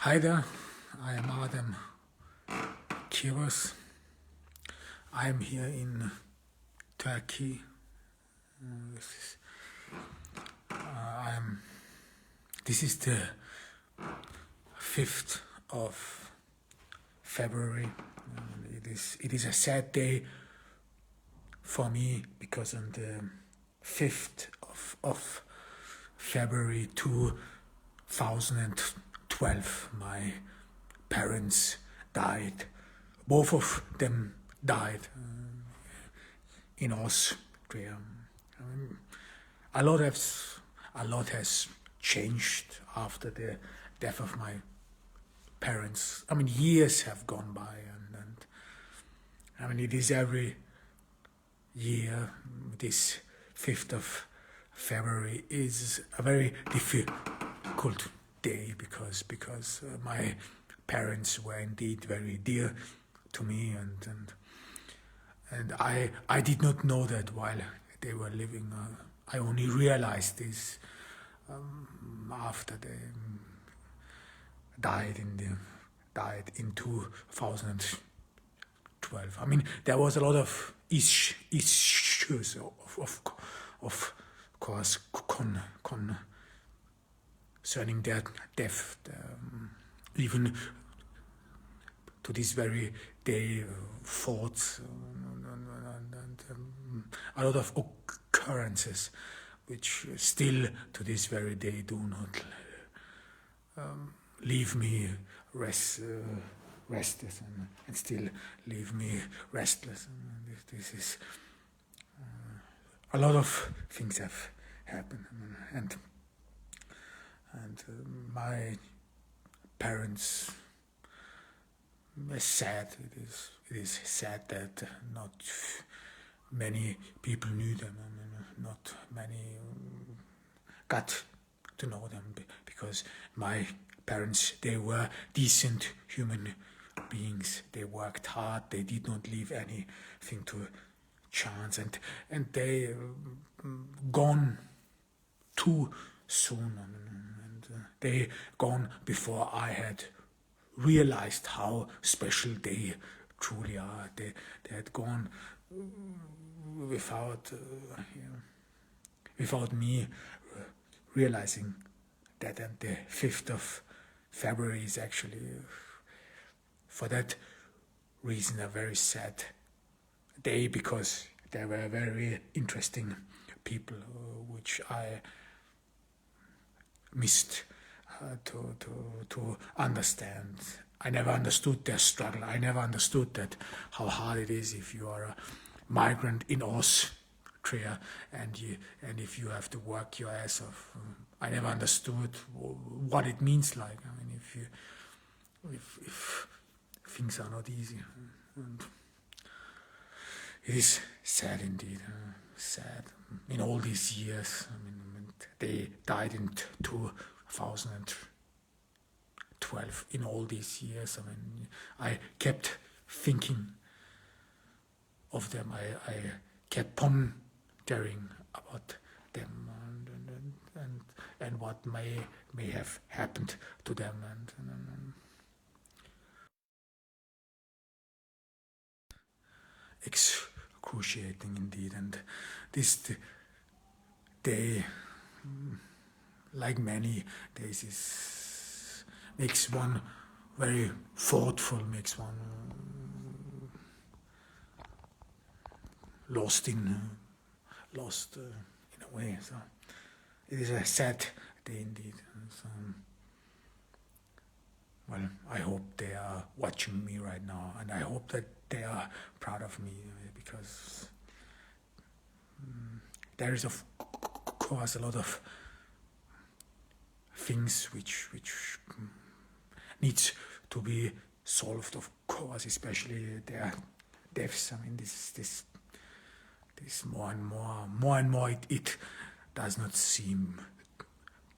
Hi there, I am Adem Kivas. I am here in Turkey. This is the 5th of February. It is a sad day for me because on the 5th of February 2012 my parents died. Both of them died in Austria. A lot has changed after the death of my parents. Years have gone by, and it is every year. This 5th of February is a very difficult day because my parents were indeed very dear to me, and I did not know that while they were living. I only realized this after they died in 2012. There was a lot of issues, of course, concerning their death. Even to this very day, thoughts and a lot of occurrences which still to this very day do not leave me restless and still leave me restless. This is a lot of things have happened, and my parents were sad. It is sad that not many people knew them, not many got to know them, because my parents, they were decent human beings. They worked hard. They did not leave anything to chance, and they gone too soon, and they gone before I had realized how special they truly are. They had gone without me realizing that. And the 5th of February is actually, for that reason, a very sad day, because there were very interesting people which I missed to understand. I never understood their struggle. I never understood that how hard it is if you are a migrant in Austria and if you have to work your ass off. I never understood what it means like. If things are not easy, and it is sad indeed. Sad. In all these years, they died in 2012. In all these years, I kept thinking of them. I kept pondering about them and what may have happened to them, and excruciating indeed. And this day, like many days, makes one very thoughtful, makes one lost in a way. So it is a sad day indeed. So, well, I hope they are watching me right now, and I hope that they are proud of me, because there is of course a lot of things which needs to be solved, of course, especially their deaths. This more and more it does not seem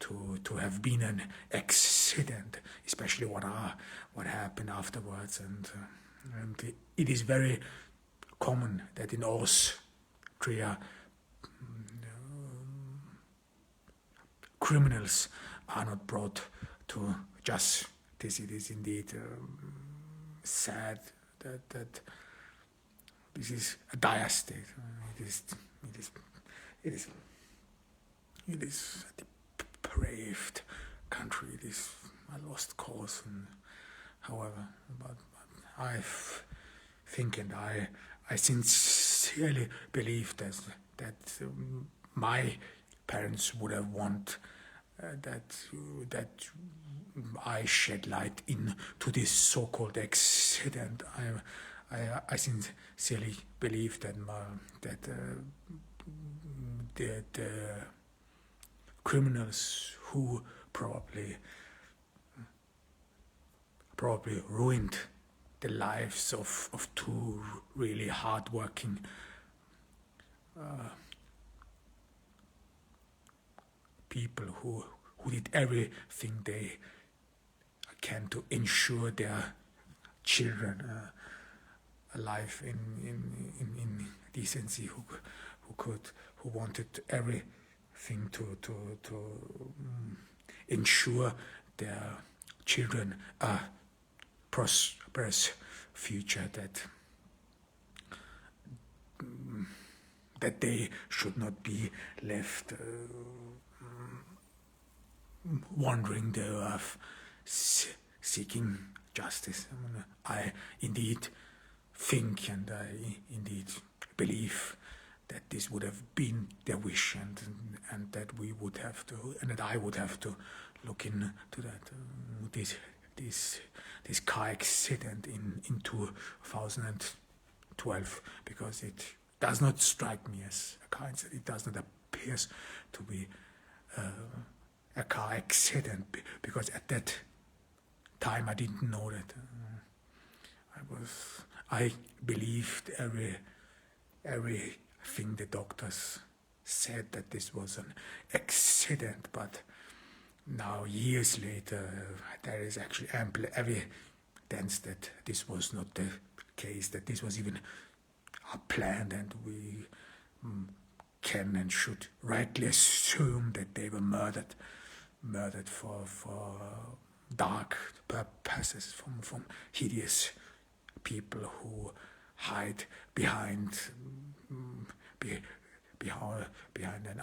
to have been an accident, especially what happened afterwards, and it is very common that in Austria criminals are not brought to justice. it is indeed sad that this is a dire state. It is a depraved country. It is a lost cause. And however, but I think and I sincerely believe that my parents would have want that I shed light into this so-called accident. I sincerely believe that the criminals who probably ruined the lives of two really hardworking people who did everything they can to ensure their children a life in decency, who wanted everything to ensure their children a prosperous future, that they should not be left wandering the earth seeking justice. I indeed think and I indeed believe that this would have been their wish, and that we would have to, and that I would have to look into that. This car accident in 2012, because it does not strike me as a car accident. It does not appear to be a car accident, because at that time I didn't know that. I believed everything the doctors said, that this was an accident, but now years later there is actually ample evidence that this was not the case, that this was even planned, and we can and should rightly assume that they were murdered for dark purposes, from hideous people who hide behind an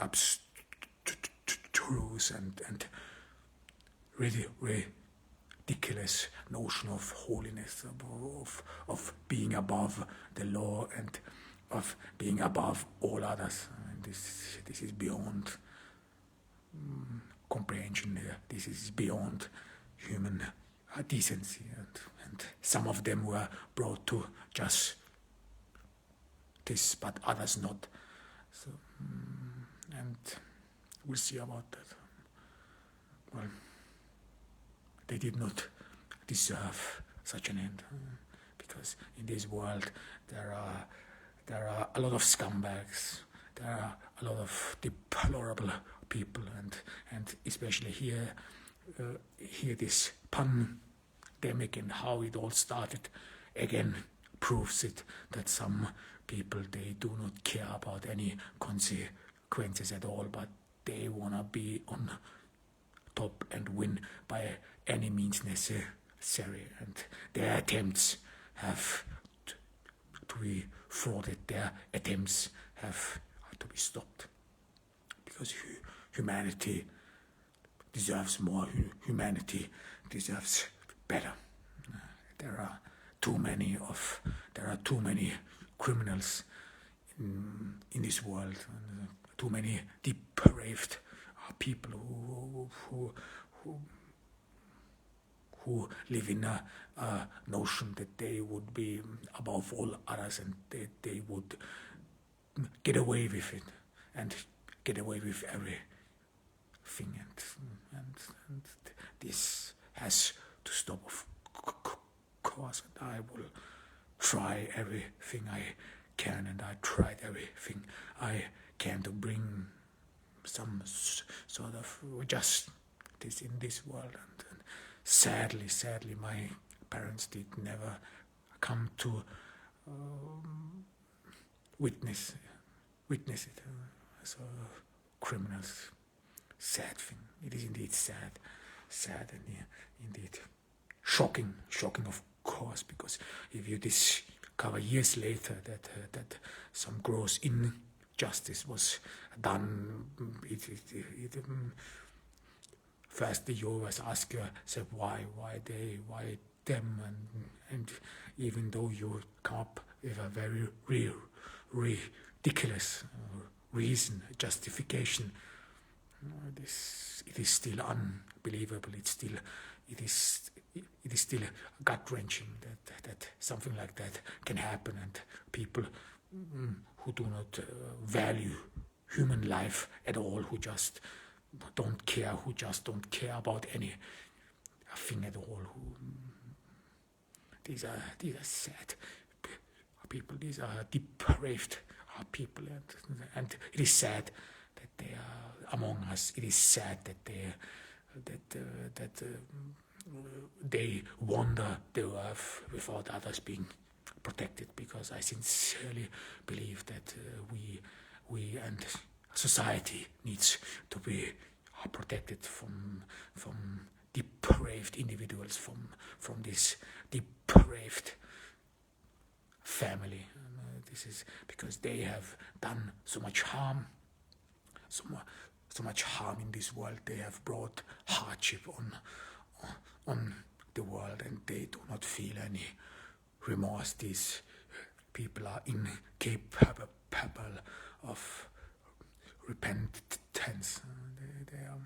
abstruse and really ridiculous notion of holiness, of being above the law and of being above all others. And this is beyond comprehension. This is beyond human decency, and some of them were brought to justice, but others not. So, and we'll see about that. Well, they did not deserve such an end, because in this world there are a lot of scumbags, there are a lot of deplorable people, and especially here this pandemic and how it all started again proves it, that some people, they do not care about any consequences at all, but they wanna be on top and win by any means necessary, and their attempts have to be thwarted, their attempts have to be stopped, because humanity deserves more, humanity deserves better. There are too many criminals in this world, and too many depraved people who live in a notion that they would be above all others, and they would get away with it and get away with everything, and this has to stop, of course, and I will try everything I can, and I tried everything I can to bring some sort of justice in this world, and sadly my parents did never come to witness it. So criminals, sad thing. It is indeed sad and indeed shocking of course, because if you discover years later that some gross injustice was done, first you always ask yourself why them, and even though you come up with a very ridiculous reason, justification, it is still unbelievable. It is still gut wrenching that something like that can happen, and people who do not value human life at all, who just don't care about anything at all. These are sad people. These are depraved people, and it is sad that they are among us. It is sad that they wander the earth without others being protected. Because I sincerely believe that we and society needs to be protected from depraved individuals, from this depraved family. This is because they have done so much harm, so much harm in this world. They have brought hardship on the world, and they do not feel any remorse. These people are incapable of repentance. They are,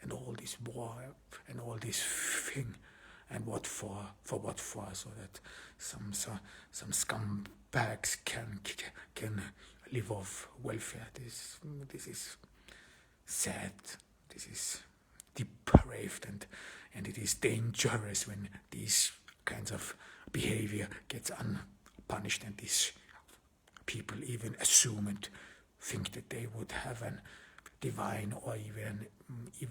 and all this war and all this thing, and what for, so that some scumbags can live off welfare. This is sad. This is depraved, and it is dangerous when these kinds of behavior gets unpunished, and these people even assume and think that they would have a divine or even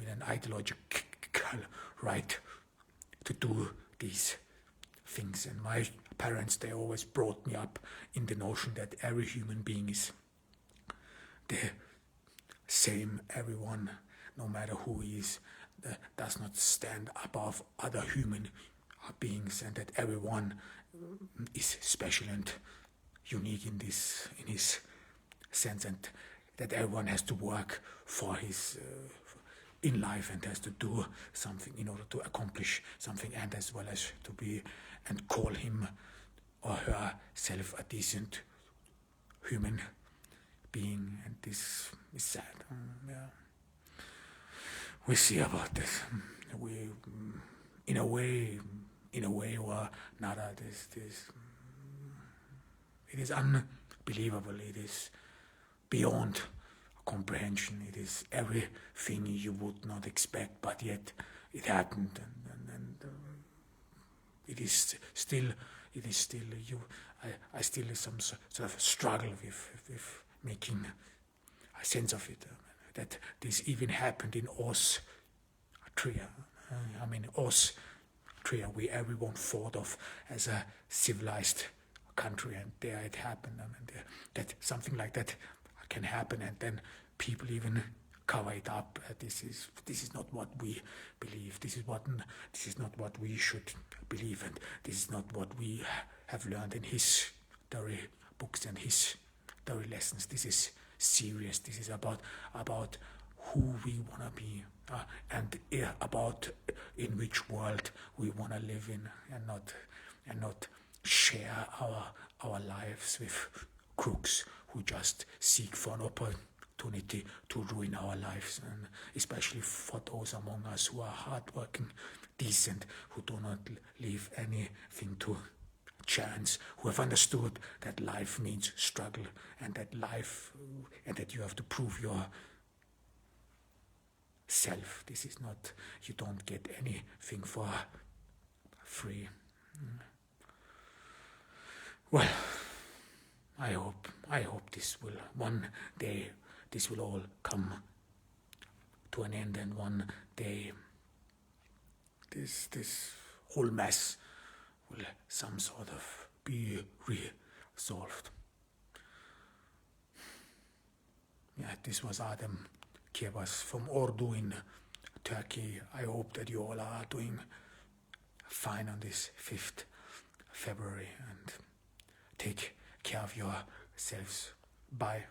an ideological right to do these things. And my parents, they always brought me up in the notion that every human being is the same. Everyone, no matter who he is, does not stand above other human beings, and that everyone is special and unique in his sense, and that everyone has to work for his in life and has to do something in order to accomplish something, and as well as to be and call him or herself a decent human being. And this is sad. We see about this. We, in a way or another, this it is unbelievable. It is beyond comprehension. It is everything you would not expect, but yet it happened, and it is still you. I still some sort of struggle with making a sense of it. That this even happened in Austria. Austria, everyone thought of as a civilized country, and there it happened. That something like that can happen, and then people even cover it up. This is not what we believe. This is not what we should believe, and this is not what we have learned in history books and history lessons. This is serious. This is about who we want to be, and about in which world we want to live in, and not share our lives with crooks who just seek for an opportunity to ruin our lives, and especially for those among us who are hardworking, decent, who do not leave anything to chance, who have understood that life means struggle, and that you have to prove your self. This is not, you don't get anything for free. Well, I hope this will one day, this will all come to an end, and one day this whole mess will some sort of be resolved. Yeah, this was Adam Kiebas from Ordu in Turkey. I hope that you all are doing fine on this 5th February, and take care of yourselves. Bye.